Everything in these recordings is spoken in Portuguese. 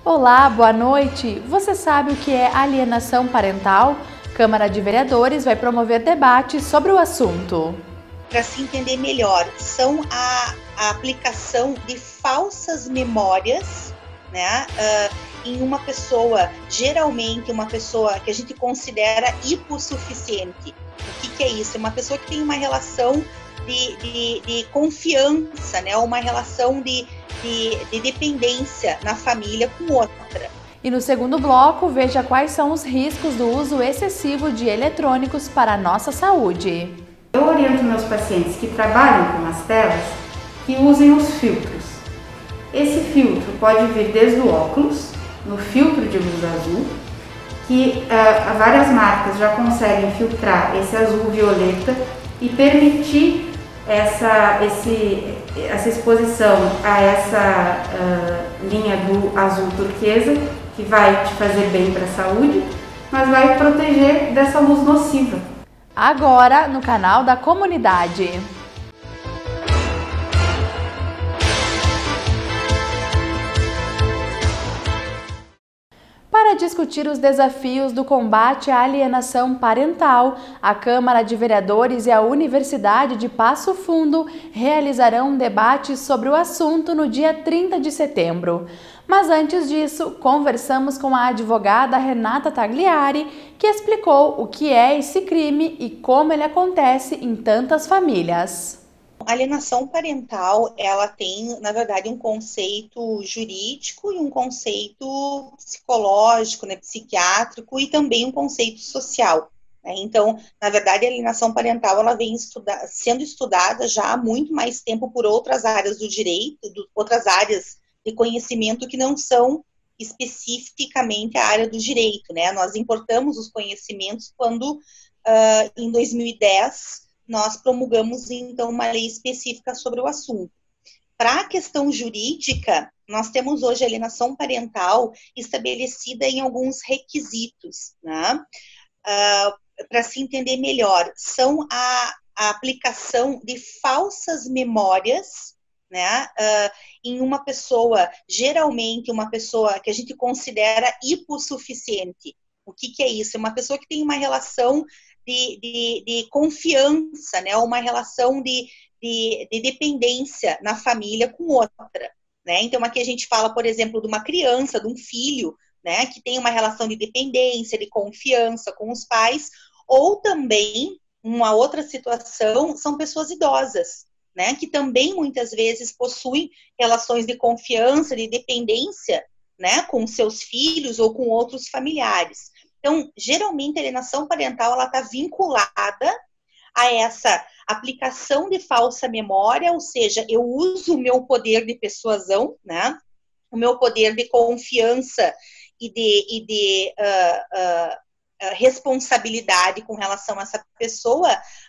Olá, boa noite! Você sabe o que é alienação parental? Câmara de Vereadores vai promover debate sobre o assunto. Para se entender melhor, são a aplicação de falsas memórias, né, em uma pessoa, geralmente uma pessoa que a gente considera hipossuficiente. O que é isso? É uma pessoa que tem uma relação de confiança, né, uma relação de dependência na família com outra. E no segundo bloco, veja quais são os riscos do uso excessivo de eletrônicos para a nossa saúde. Eu oriento meus pacientes que trabalham com as telas que usem os filtros. Esse filtro pode vir desde o óculos, no filtro de luz azul, que várias marcas já conseguem filtrar esse azul violeta e permitir essa exposição a essa linha do azul turquesa, que vai te fazer bem para a saúde, mas vai proteger dessa luz nociva. Agora no canal da comunidade. Para discutir os desafios do combate à alienação parental, a Câmara de Vereadores e a Universidade de Passo Fundo realizarão um debate sobre o assunto no dia 30 de setembro. Mas antes disso, conversamos com a advogada Renata Tagliari, que explicou o que é esse crime e como ele acontece em tantas famílias. A alienação parental, ela tem, na verdade, um conceito jurídico e um conceito psicológico, né, psiquiátrico e também um conceito social. Né? Então, na verdade, a alienação parental ela vem sendo estudada já há muito mais tempo por outras áreas do direito, outras áreas de conhecimento que não são especificamente a área do direito. Né? Nós importamos os conhecimentos quando, em 2010, nós promulgamos, então, uma lei específica sobre o assunto. Para a questão jurídica, nós temos hoje a alienação parental estabelecida em alguns requisitos, né? Para se entender melhor, são a aplicação de falsas memórias, né, em uma pessoa, geralmente uma pessoa que a gente considera hipossuficiente. O que é isso? É uma pessoa que tem uma relação de confiança, né, uma relação de dependência na família com outra. Né? Então, aqui a gente fala, por exemplo, de uma criança, de um filho, né, que tem uma relação de dependência, de confiança com os pais, ou também, uma outra situação, são pessoas idosas, né, que também muitas vezes possuem relações de confiança, de dependência, né, com seus filhos ou com outros familiares. Então, geralmente, a alienação parental ela está vinculada a essa aplicação de falsa memória, ou seja, eu uso o meu poder de persuasão, né, o meu poder de confiança e de responsabilidade com relação a essa pessoa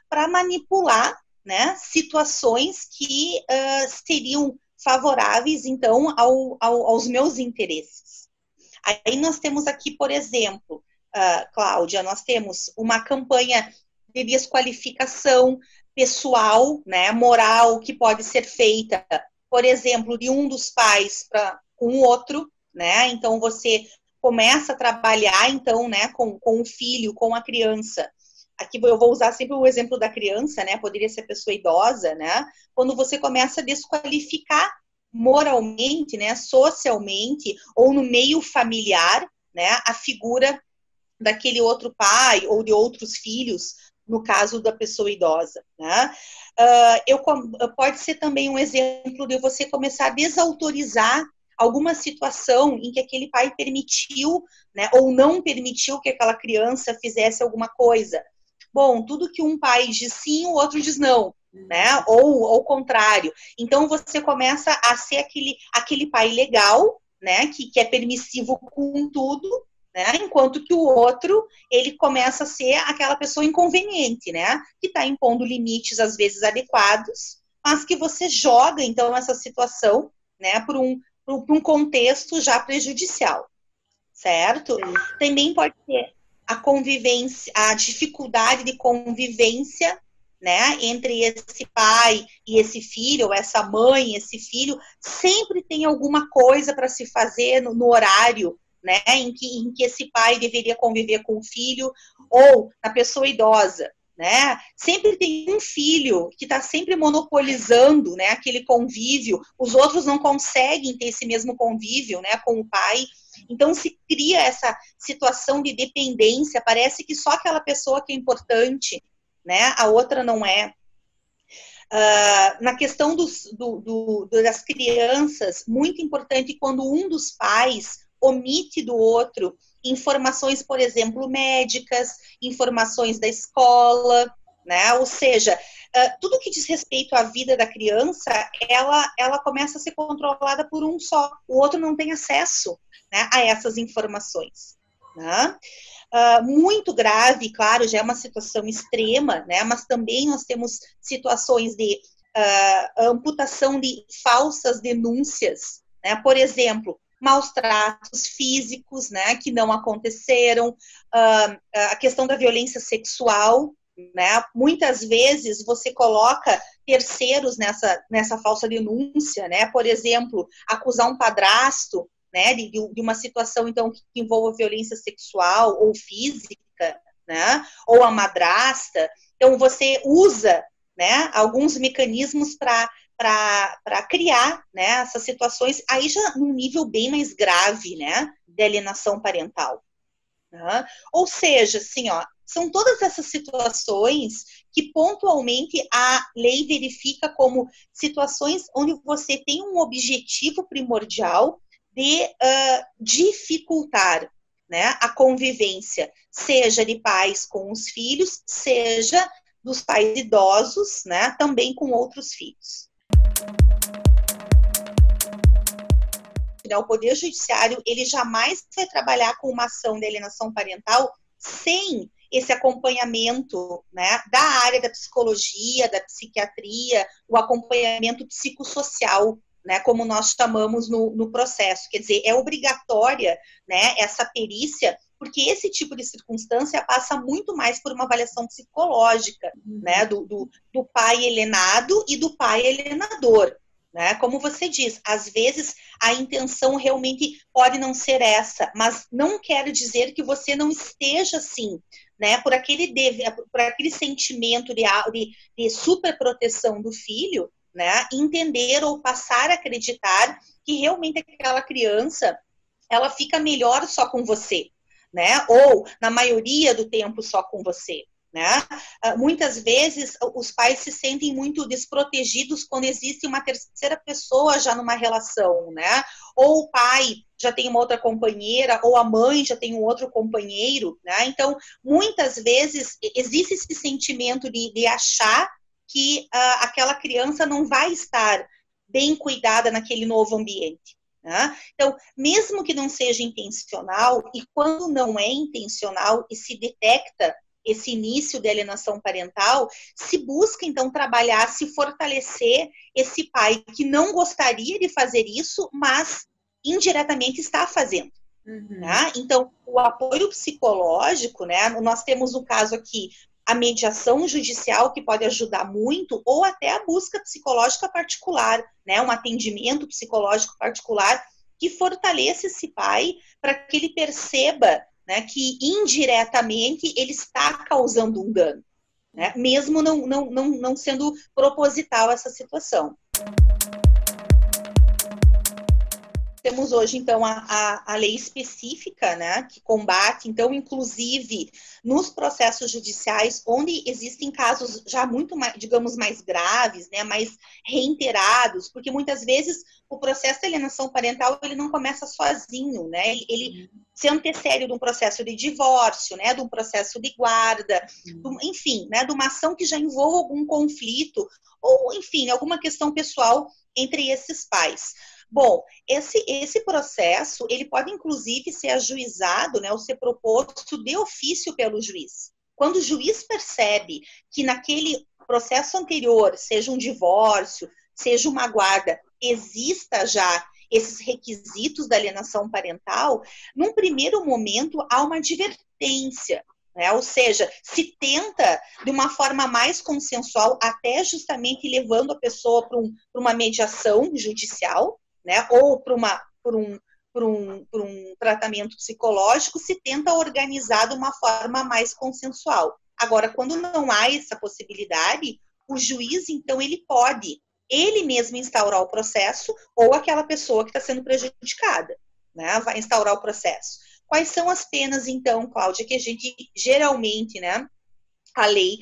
para manipular, né, situações que seriam favoráveis, então, aos meus interesses. Aí nós temos aqui, por exemplo, Cláudia, nós temos uma campanha de desqualificação pessoal, né, moral, que pode ser feita, por exemplo, de um dos pais com o outro, né, então você começa a trabalhar, então, né, com o filho, com a criança. Aqui eu vou usar sempre o exemplo da criança, né, poderia ser pessoa idosa, né, quando você começa a desqualificar moralmente, né, socialmente, ou no meio familiar, né, a figura daquele outro pai ou de outros filhos, no caso da pessoa idosa. Né? Pode ser também um exemplo de você começar a desautorizar alguma situação em que aquele pai permitiu, né, ou não permitiu que aquela criança fizesse alguma coisa. Bom, tudo que um pai diz sim, o outro diz não. Né? Ou ao contrário. Então, você começa a ser aquele pai legal, né, que é permissivo com tudo, né? Enquanto que o outro, ele começa a ser aquela pessoa inconveniente, né? Que está impondo limites, às vezes, adequados, mas que você joga, então, essa situação, né, para um contexto já prejudicial, certo? Sim. Também pode ser a convivência, a dificuldade de convivência né, entre esse pai e esse filho, ou essa mãe e esse filho, sempre tem alguma coisa para se fazer no horário, né, em que esse pai deveria conviver com o filho, ou na pessoa idosa, né? Sempre tem um filho que está sempre monopolizando, né, aquele convívio, os outros não conseguem ter esse mesmo convívio, né, com o pai. Então se cria essa situação de dependência, parece que só aquela pessoa que é importante, né, a outra não é. Na questão das crianças, muito importante quando um dos pais omite do outro informações, por exemplo, médicas, informações da escola, né? Ou seja, tudo que diz respeito à vida da criança, ela começa a ser controlada por um só, o outro não tem acesso, né, a essas informações, né? Muito grave, claro, já é uma situação extrema, né? Mas também nós temos situações de amputação de falsas denúncias, né? Por exemplo, maus tratos físicos, né, que não aconteceram, a questão da violência sexual, né? Muitas vezes você coloca terceiros nessa falsa denúncia, né? Por exemplo, acusar um padrasto, né, de uma situação, então, que envolva violência sexual ou física, né, ou a madrasta. Então, você usa, né, alguns mecanismos para criar, né, essas situações, aí já num nível bem mais grave, né, de alienação parental. Né? Ou seja, assim, ó, são todas essas situações que pontualmente a lei verifica como situações onde você tem um objetivo primordial de dificultar, né, a convivência, seja de pais com os filhos, seja dos pais idosos, né, também com outros filhos. O Poder Judiciário, ele jamais vai trabalhar com uma ação de alienação parental sem esse acompanhamento, né, da área da psicologia, da psiquiatria, o acompanhamento psicossocial, né, como nós chamamos no processo. Quer dizer, é obrigatória, né, essa perícia, porque esse tipo de circunstância passa muito mais por uma avaliação psicológica, né, do pai alienado e do pai alienador. Né? Como você diz, às vezes a intenção realmente pode não ser essa, mas não quer dizer que você não esteja assim, né, por aquele sentimento de superproteção do filho, né, entender ou passar a acreditar que realmente aquela criança, ela fica melhor só com você, né, ou na maioria do tempo só com você. Né? Muitas vezes os pais se sentem muito desprotegidos quando existe uma terceira pessoa já numa relação, né? Ou o pai já tem uma outra companheira, ou a mãe já tem um outro companheiro, né? Então, muitas vezes existe esse sentimento de achar que aquela criança não vai estar bem cuidada naquele novo ambiente. Né? Então, mesmo que não seja intencional, e quando não é intencional e se detecta esse início de alienação parental, se busca, então, trabalhar, se fortalecer esse pai que não gostaria de fazer isso, mas indiretamente está fazendo. Uhum. Né? Então, o apoio psicológico, né? Nós temos um caso aqui, a mediação judicial, que pode ajudar muito, ou até a busca psicológica particular, né? Um atendimento psicológico particular que fortaleça esse pai para que ele perceba, né, que indiretamente ele está causando um dano, né, mesmo não sendo proposital essa situação. Temos hoje, então, a lei específica, né, que combate, então, inclusive, nos processos judiciais, onde existem casos já muito, mais, digamos, mais graves, né, mais reiterados, porque muitas vezes o processo de alienação parental, ele não começa sozinho, né, ele se antecede de um processo de divórcio, né, de um processo de guarda, enfim, né, de uma ação que já envolva algum conflito, ou, enfim, alguma questão pessoal entre esses pais. Bom, esse processo, ele pode inclusive ser ajuizado, né, ou ser proposto de ofício pelo juiz. Quando o juiz percebe que naquele processo anterior, seja um divórcio, seja uma guarda, exista já esses requisitos da alienação parental, num primeiro momento há uma advertência, né? Ou seja, se tenta de uma forma mais consensual, até justamente levando a pessoa para uma mediação judicial, né? Ou para um tratamento psicológico, se tenta organizar de uma forma mais consensual. Agora, quando não há essa possibilidade, o juiz, então, ele pode, ele mesmo instaurar o processo, ou aquela pessoa que está sendo prejudicada, né, vai instaurar o processo. Quais são as penas, então, Cláudia, que a gente geralmente, né, a lei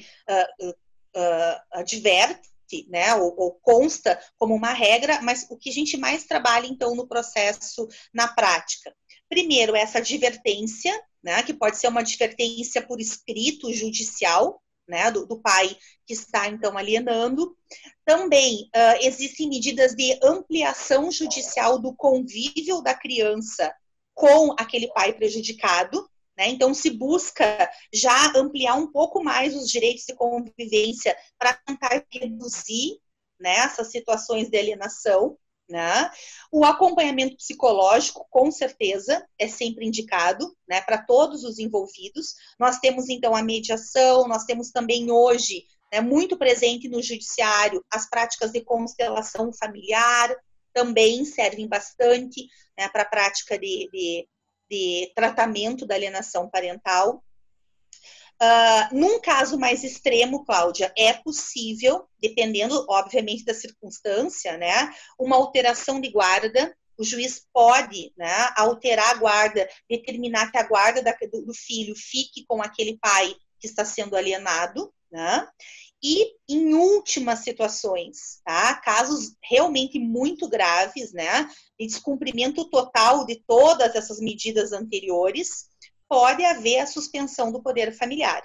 adverte, né, ou consta como uma regra, mas o que a gente mais trabalha, então, no processo, na prática? Primeiro, essa advertência, né, que pode ser uma advertência por escrito judicial, né, do pai que está, então, alienando. Também existem medidas de ampliação judicial do convívio da criança com aquele pai prejudicado, né? Então, se busca já ampliar um pouco mais os direitos de convivência para tentar reduzir, né, essas situações de alienação, né? O acompanhamento psicológico, com certeza, é sempre indicado, né, para todos os envolvidos. Nós temos, então, a mediação, nós temos também hoje, né, muito presente no judiciário, as práticas de constelação familiar, também servem bastante, né, para a prática de tratamento da alienação parental. Num caso mais extremo, Cláudia, é possível, dependendo, obviamente, da circunstância, né, uma alteração de guarda. O juiz pode, né, alterar a guarda, determinar que a guarda do filho fique com aquele pai que está sendo alienado, né? E, em últimas situações, tá, casos realmente muito graves, né, de descumprimento total de todas essas medidas anteriores, pode haver a suspensão do poder familiar,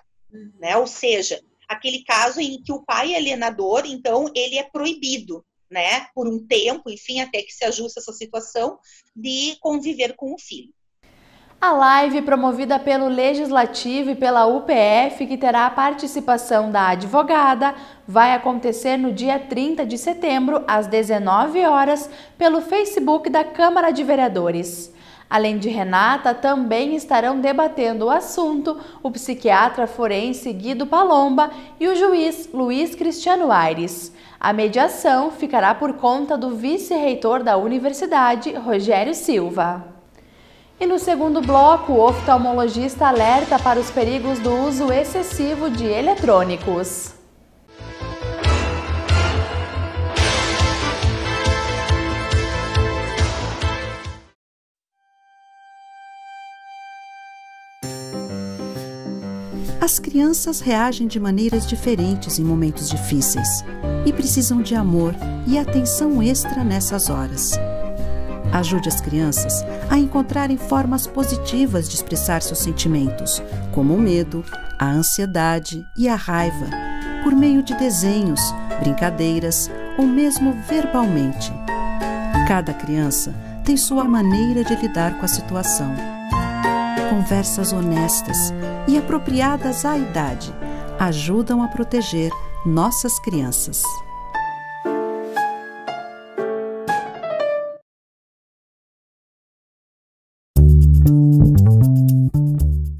né? Ou seja, aquele caso em que o pai é alienador, então, ele é proibido, né, por um tempo, enfim, até que se ajuste essa situação, de conviver com o filho. A live promovida pelo Legislativo e pela UPF, que terá a participação da advogada, vai acontecer no dia 30 de setembro, às 19 horas, pelo Facebook da Câmara de Vereadores. Além de Renata, também estarão debatendo o assunto o psiquiatra forense Guido Palomba e o juiz Luiz Cristiano Aires. A mediação ficará por conta do vice-reitor da universidade, Rogério Silva. E no segundo bloco, o oftalmologista alerta para os perigos do uso excessivo de eletrônicos. As crianças reagem de maneiras diferentes em momentos difíceis e precisam de amor e atenção extra nessas horas. Ajude as crianças a encontrarem formas positivas de expressar seus sentimentos, como o medo, a ansiedade e a raiva, por meio de desenhos, brincadeiras ou mesmo verbalmente. Cada criança tem sua maneira de lidar com a situação. Conversas honestas e apropriadas à idade ajudam a proteger nossas crianças.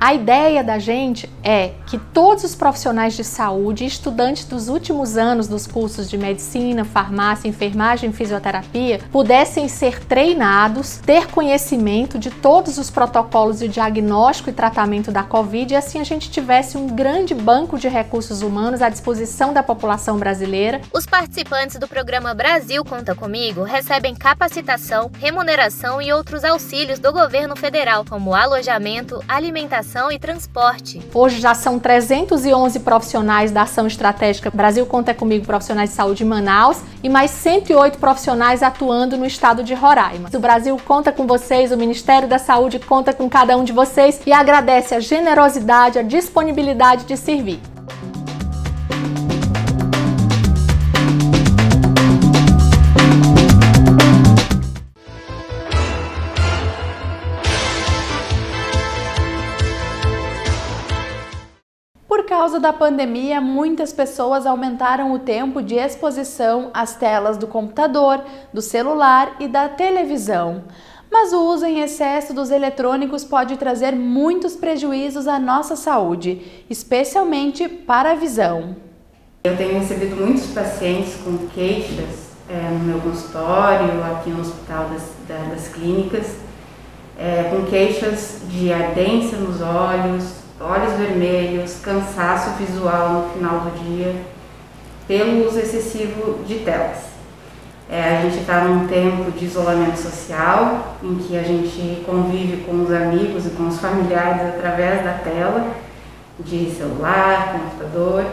A ideia da gente é que todos os profissionais de saúde, estudantes dos últimos anos dos cursos de medicina, farmácia, enfermagem e fisioterapia, pudessem ser treinados, ter conhecimento de todos os protocolos de diagnóstico e tratamento da Covid e assim a gente tivesse um grande banco de recursos humanos à disposição da população brasileira. Os participantes do programa Brasil Conta Comigo recebem capacitação, remuneração e outros auxílios do governo federal, como alojamento, alimentação e transporte. Hoje já são 311 profissionais da Ação Estratégica Brasil Conta Comigo Profissionais de Saúde em Manaus e mais 108 profissionais atuando no estado de Roraima. O Brasil conta com vocês, o Ministério da Saúde conta com cada um de vocês e agradece a generosidade, a disponibilidade de servir. Por causa da pandemia, muitas pessoas aumentaram o tempo de exposição às telas do computador, do celular e da televisão. mas o uso em excesso dos eletrônicos pode trazer muitos prejuízos à nossa saúde, especialmente para a visão. Eu tenho recebido muitos pacientes com queixas no meu consultório, aqui no Hospital das Clínicas, com queixas de ardência nos olhos, olhos vermelhos, cansaço visual no final do dia, pelo uso excessivo de telas. A gente está num tempo de isolamento social, em que a gente convive com os amigos e com os familiares através da tela, de celular, computador,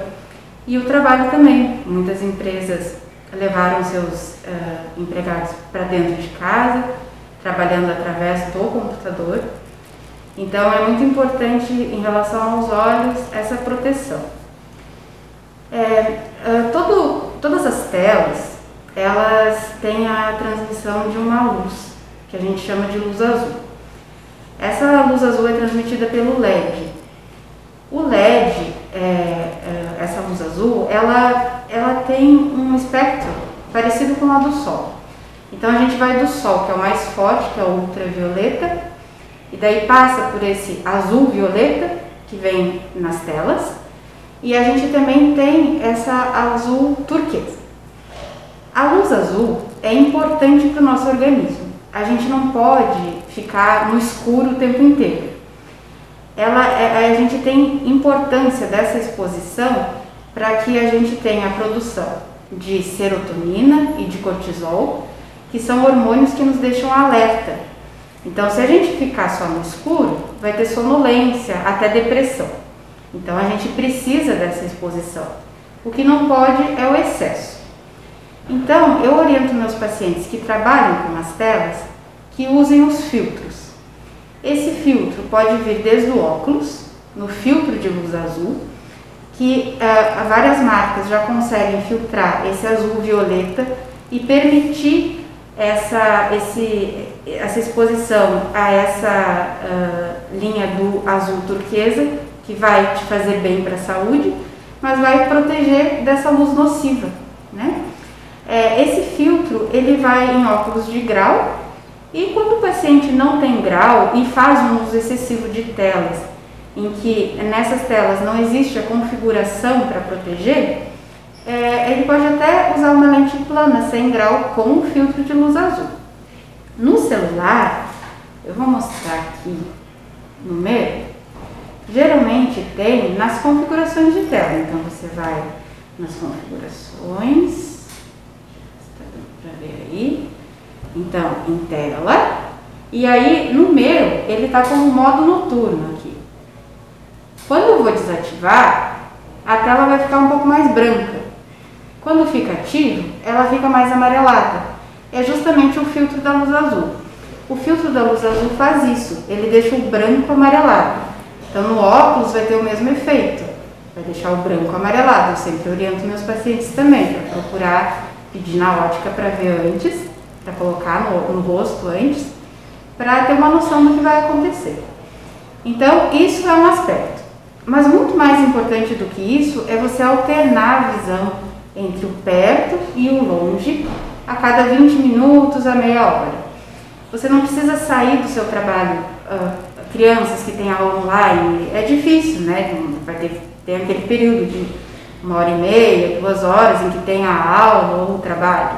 e o trabalho também. Muitas empresas levaram seus empregados para dentro de casa, trabalhando através do computador. Então é muito importante em relação aos olhos essa proteção. Todas as telas, elas têm a transmissão de uma luz, que a gente chama de luz azul. Essa luz azul é transmitida pelo LED. O LED, essa luz azul, ela tem um espectro parecido com a do Sol. Então a gente vai do Sol, que é o mais forte, que é o ultravioleta, e daí passa por esse azul-violeta, que vem nas telas, e a gente também tem essa azul turquesa. A luz azul é importante para o nosso organismo. A gente não pode ficar no escuro o tempo inteiro. A gente tem importância dessa exposição para que a gente tenha a produção de serotonina e de cortisol, que são hormônios que nos deixam alerta. Então, se a gente ficar só no escuro, vai ter sonolência, até depressão. Então, a gente precisa dessa exposição. O que não pode é o excesso. Então, eu oriento meus pacientes que trabalham com as telas que usem os filtros. Esse filtro pode vir desde o óculos, no filtro de luz azul, que várias marcas já conseguem filtrar esse azul violeta e permitir essa exposição a essa linha do azul turquesa, que vai te fazer bem para a saúde, mas vai proteger dessa luz nociva, né? Esse filtro, ele vai em óculos de grau, e quando o paciente não tem grau e faz um uso excessivo de telas, em que nessas telas não existe a configuração para proteger, ele pode até usar uma lente plana sem grau com o filtro de luz azul. No celular, eu vou mostrar aqui no meu, geralmente tem nas configurações de tela. Então você vai nas configurações, está dando para ver aí, então em tela, e aí no meu ele está como modo noturno aqui. Quando eu vou desativar, a tela vai ficar um pouco mais branca. Quando fica ativo, ela fica mais amarelada. É justamente o filtro da luz azul. O filtro da luz azul faz isso, ele deixa o branco amarelado. Então no óculos vai ter o mesmo efeito, vai deixar o branco amarelado. Eu sempre oriento meus pacientes também para procurar pedir na ótica para ver antes, para colocar no rosto antes, para ter uma noção do que vai acontecer. Então isso é um aspecto. Mas muito mais importante do que isso é você alternar a visão entre o perto e o longe a cada 20 minutos a meia hora. Você não precisa sair do seu trabalho. Crianças que têm aula online, é difícil, né? Tem aquele período de 1h30, 2 horas em que tem a aula ou o trabalho.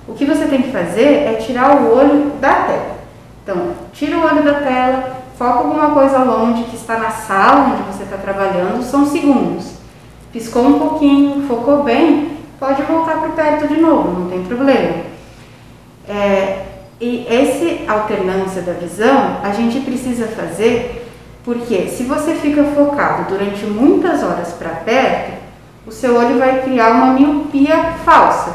O que você tem que fazer é tirar o olho da tela. Então, tira o olho da tela, foca alguma coisa longe que está na sala onde você está trabalhando, são segundos. Piscou um pouquinho, focou bem, pode voltar para o perto de novo, não tem problema. E essa alternância da visão a gente precisa fazer porque se você fica focado durante muitas horas para perto, o seu olho vai criar uma miopia falsa.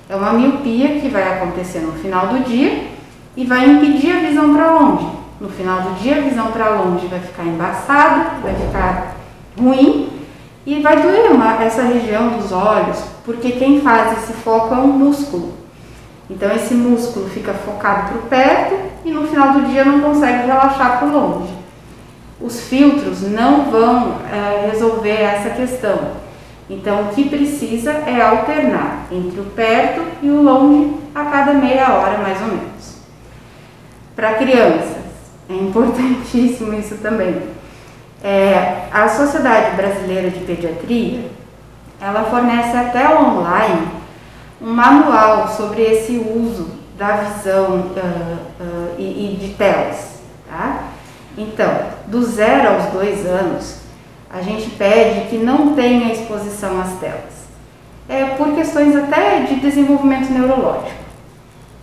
É uma miopia que vai acontecer no final do dia e vai impedir a visão para longe. No final do dia, a visão para longe vai ficar embaçada, vai ficar ruim e vai doer essa região dos olhos, porque quem faz esse foco é um músculo. Então esse músculo fica focado para o perto e no final do dia não consegue relaxar para o longe. Os filtros não vão resolver essa questão. Então o que precisa é alternar entre o perto e o longe a cada meia hora mais ou menos. Para crianças, é importantíssimo isso também. A Sociedade Brasileira de Pediatria, ela fornece até online um manual sobre esse uso da visão e de telas, tá? Então, do 0 aos 2 anos, a gente pede que não tenha exposição às telas, por questões até de desenvolvimento neurológico.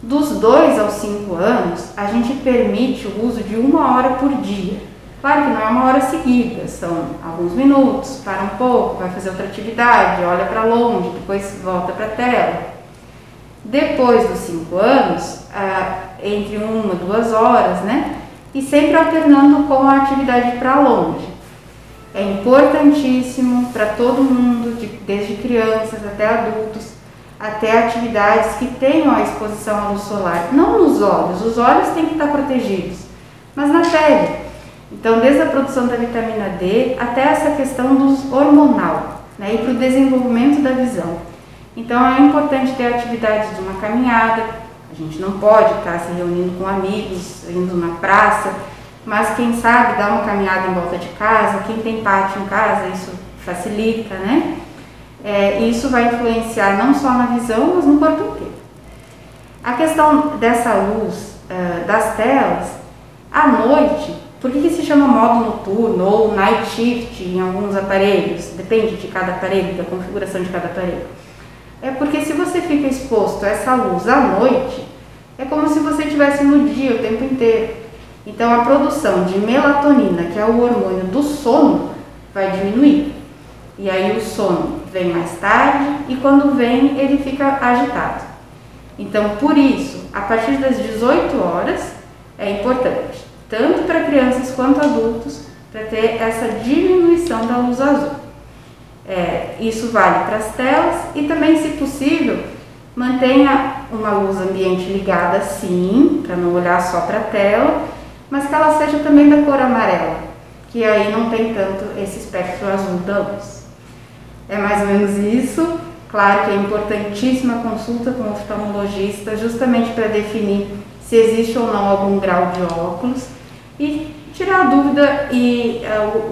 Dos 2 aos 5 anos, a gente permite o uso de 1 hora por dia. Claro que não é 1 hora seguida, são alguns minutos, para um pouco, vai fazer outra atividade, olha para longe, depois volta para a tela. Depois dos 5 anos, entre 1 a 2 horas, né? E sempre alternando com a atividade para longe. É importantíssimo para todo mundo, desde crianças até adultos, até atividades que tenham a exposição à luz solar. Não nos olhos, os olhos têm que estar protegidos, mas na pele. Então, desde a produção da vitamina D até essa questão do hormonal, né, e para o desenvolvimento da visão. Então, é importante ter atividades de uma caminhada. A gente não pode estar se reunindo com amigos, indo na praça, mas quem sabe dar uma caminhada em volta de casa, quem tem pátio em casa, isso facilita, né? Isso vai influenciar não só na visão, mas no corpo inteiro. A questão dessa luz das telas, à noite, por que se chama modo noturno ou night shift em alguns aparelhos? Depende de cada aparelho, da configuração de cada aparelho. É porque se você fica exposto a essa luz à noite, é como se você estivesse no dia o tempo inteiro. Então a produção de melatonina, que é o hormônio do sono, vai diminuir. E aí o sono vem mais tarde e quando vem ele fica agitado. Então por isso, a partir das 18 horas é importante, tanto para crianças quanto adultos, para ter essa diminuição da luz azul. Isso vale para as telas e também, se possível, mantenha uma luz ambiente ligada sim, para não olhar só para a tela, mas que ela seja também da cor amarela, que aí não tem tanto esse espectro azul da luz. É mais ou menos isso. Claro que é importantíssima a consulta com o oftalmologista, justamente para definir se existe ou não algum grau de óculos e tirar a dúvida e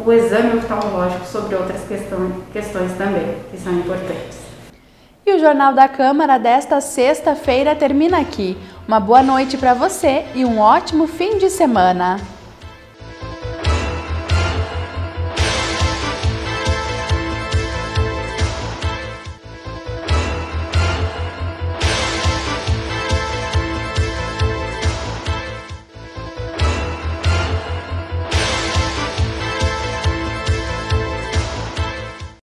o exame oftalmológico sobre outras questões também, que são importantes. E o Jornal da Câmara desta sexta-feira termina aqui. Uma boa noite para você e um ótimo fim de semana.